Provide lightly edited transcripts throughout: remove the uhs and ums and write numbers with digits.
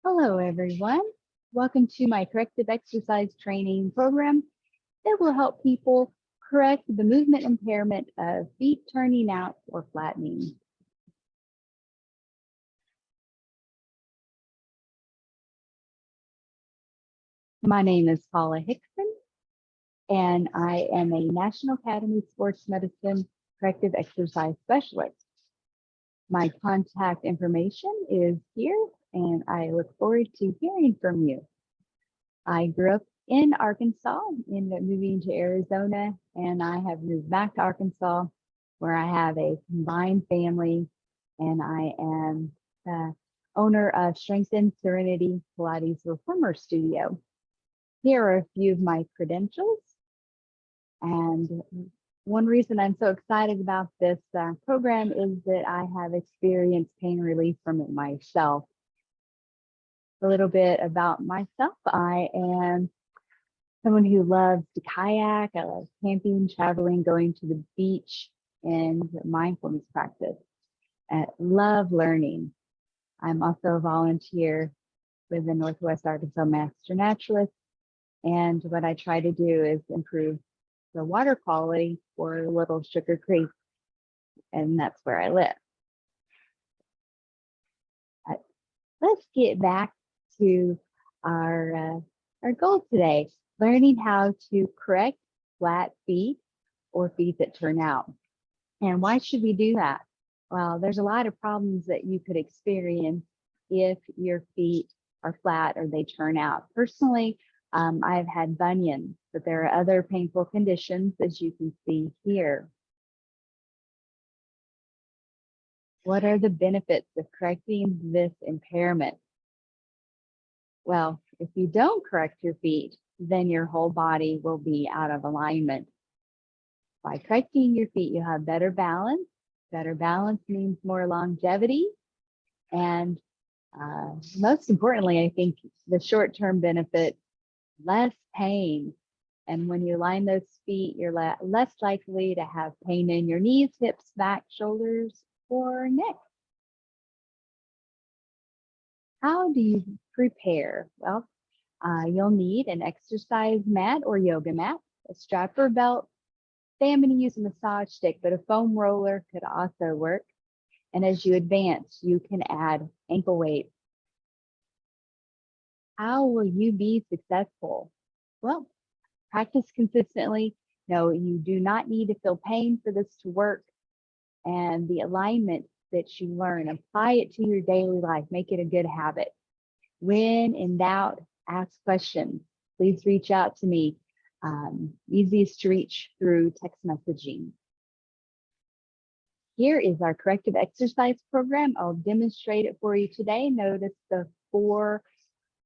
Hello, everyone. Welcome to my corrective exercise training program that will help people correct the movement impairment of feet turning out or flattening. My name is Paula Hickson, and I am a National Academy Sports Medicine corrective exercise specialist. My contact information is here, and I look forward to hearing from you. I grew up in Arkansas, ended up moving to Arizona, and I have moved back to Arkansas, where I have a combined family, and I am the owner of Strength and Serenity Pilates Reformer Studio. Here are a few of my credentials, and one reason I'm so excited about this program is that I have experienced pain relief from it myself. A little bit about myself. I am someone who loves to kayak. I love camping, traveling, going to the beach, and mindfulness practice. I love learning. I'm also a volunteer with the Northwest Arkansas Master Naturalist. And what I try to do is improve the water quality for Little Sugar Creek. And that's where I live. Let's get back to our goal today, learning how to correct flat feet or feet that turn out. And why should we do that? Well, there's a lot of problems that you could experience if your feet are flat or they turn out. Personally, I've had bunions, but there are other painful conditions, as you can see here. What are the benefits of correcting this impairment? Well, if you don't correct your feet, then your whole body will be out of alignment. By correcting your feet, you'll have better balance. Better balance means more longevity. And most importantly, I think the short-term benefit, less pain. And when you align those feet, you're less likely to have pain in your knees, hips, back, shoulders, or neck. How do you prepare? Well, you'll need an exercise mat or yoga mat, a strap or belt. Today I'm going to use a massage stick, but a foam roller could also work. And as you advance, you can add ankle weights. How will you be successful? Well, practice consistently. No, you do not need to feel pain for this to work. And the alignment that you learn, apply it to your daily life, make it a good habit. When in doubt, ask questions. Please reach out to me. Easiest to reach through text messaging. Here is our corrective exercise program. I'll demonstrate it for you today. Notice the 4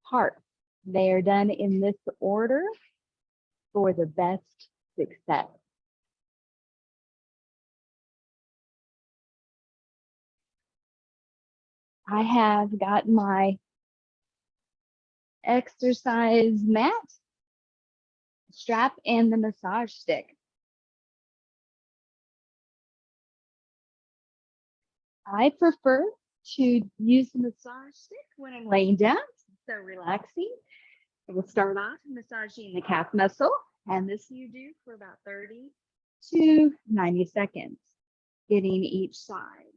parts. They are done in this order for the best success. I have got my exercise mat, strap, and the massage stick. I prefer to use the massage stick when I'm laying down, so relaxing. We'll start off massaging the calf muscle, and this you do for about 30 to 90 seconds, getting each side.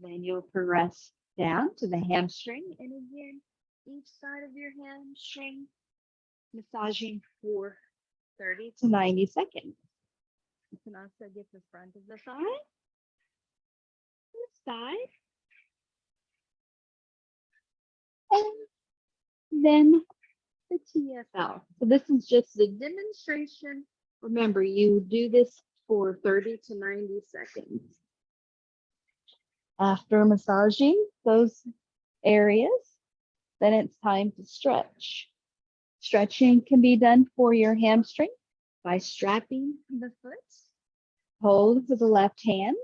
Then you'll progress down to the hamstring, and again, each side of your hamstring, massaging for 30 to 90 seconds. You can also get the front of the thigh, the side, and then the TFL. So this is just a demonstration. Remember, you do this for 30 to 90 seconds. After massaging those areas, then it's time to stretch. Stretching can be done for your hamstring by strapping the foot. Hold with the left hand.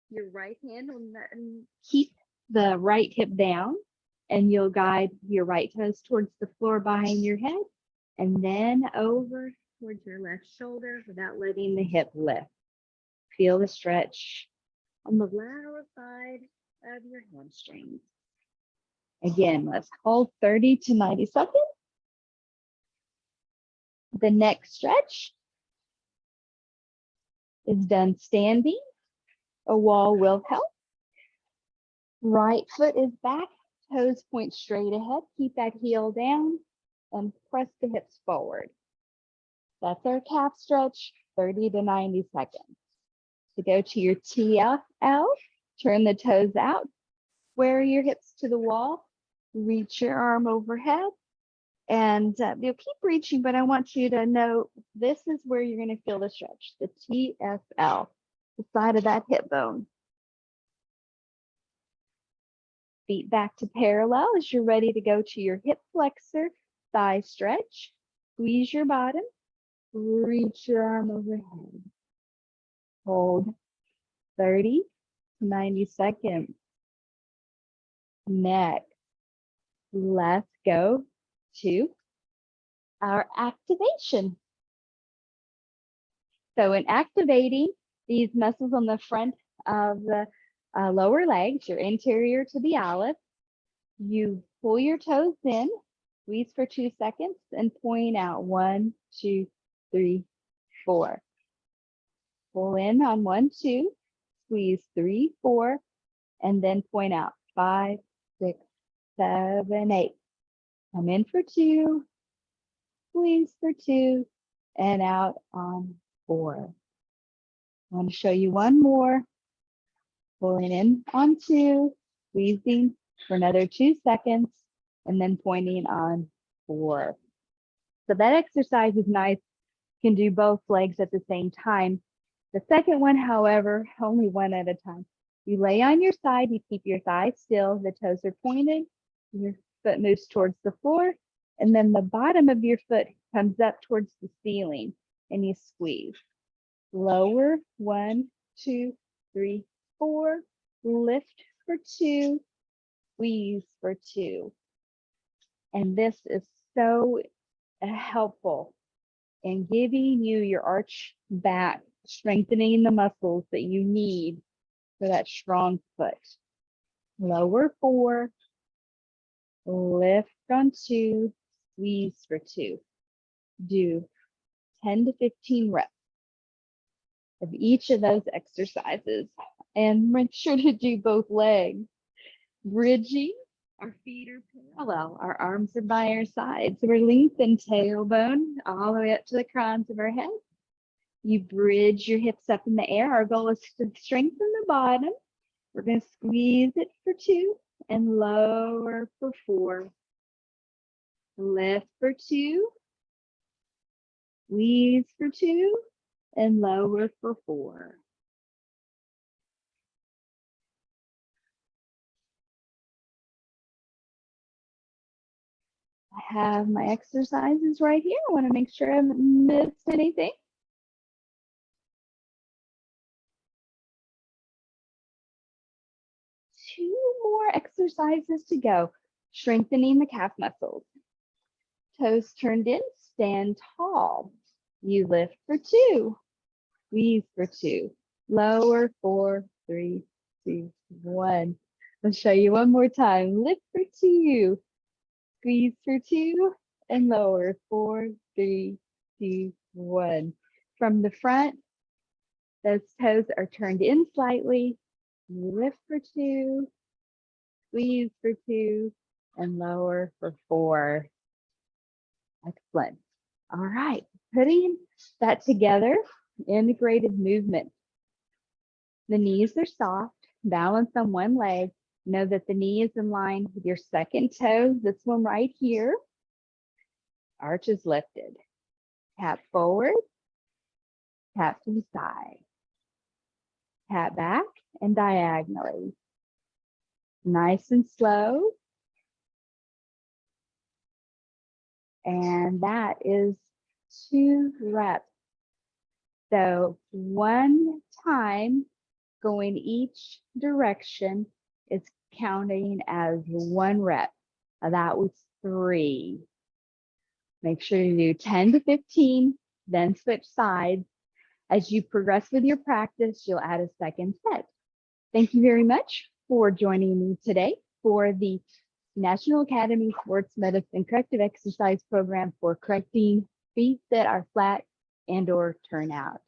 Your right hand will keep the right hip down, and you'll guide your right toes towards the floor behind your head, and then over towards your left shoulder without letting the hip lift. Feel the stretch on the lateral side of your hamstrings. Again, let's hold 30 to 90 seconds. The next stretch is done standing. A wall will help. Right foot is back, toes point straight ahead. Keep that heel down and press the hips forward. That's our calf stretch, 30 to 90 seconds. To go to your TFL, turn the toes out, square your hips to the wall, reach your arm overhead, and you'll keep reaching, but I want you to know this is where you're going to feel the stretch, the TFL, the side of that hip bone. Feet back to parallel as you're ready to go to your hip flexor, thigh stretch. Squeeze your bottom, reach your arm overhead. Hold 30 to 90 seconds. Next, let's go to our activation. So in activating these muscles on the front of the lower legs, your interior tibialis, you pull your toes in, squeeze for 2 seconds, and point out 1, 2, 3, 4. Pull in on 1, 2, squeeze 3, 4, and then point out 5, 6, 7, 8. Come in for 2, squeeze for 2, and out on 4. I want to show you one more. Pulling in on 2, squeezing for another 2 seconds, and then pointing on 4. So that exercise is nice. You can do both legs at the same time. The second one, however, only one at a time. You lay on your side, you keep your thighs still, the toes are pointed, your foot moves towards the floor, and then the bottom of your foot comes up towards the ceiling, and you squeeze. Lower, 1, 2, 3, 4, lift for 2, squeeze for 2. And this is so helpful in giving you your arch back, strengthening the muscles that you need for that strong foot. Lower 4, lift on 2, squeeze for 2. Do 10 to 15 reps of each of those exercises, and make sure to do both legs. Bridging, our feet are parallel, our arms are by our sides. So we're lengthened tailbone all the way up to the crowns of our head. You bridge your hips up in the air. Our goal is to strengthen the bottom. We're going to squeeze it for 2 and lower for 4. Lift for 2, squeeze for 2, and lower for 4. I have my exercises right here. I want to make sure I haven't missed anything. Two more exercises to go. Strengthening the calf muscles. Toes turned in, stand tall. You lift for 2, squeeze for 2, lower 4, 3, 2, 1. I'll show you one more time. Lift for 2, squeeze for 2, and lower 4, 3, 2, 1. From the front, those toes are turned in slightly. Lift for 2, squeeze for 2, and lower for 4. Excellent. All right, putting that together, integrated movement. The knees are soft, balance on one leg. Know that the knee is in line with your second toe, this one right here. Arch is lifted. Tap forward, tap to the side. Tap back and diagonally. Nice and slow. And that is 2 reps. So 1 time going each direction is counting as 1 rep. That was 3. Make sure you do 10 to 15, then switch sides. As you progress with your practice, you'll add a second set. Thank you very much for joining me today for the National Academy Sports Medicine Corrective Exercise Program for correcting feet that are flat and or turn out.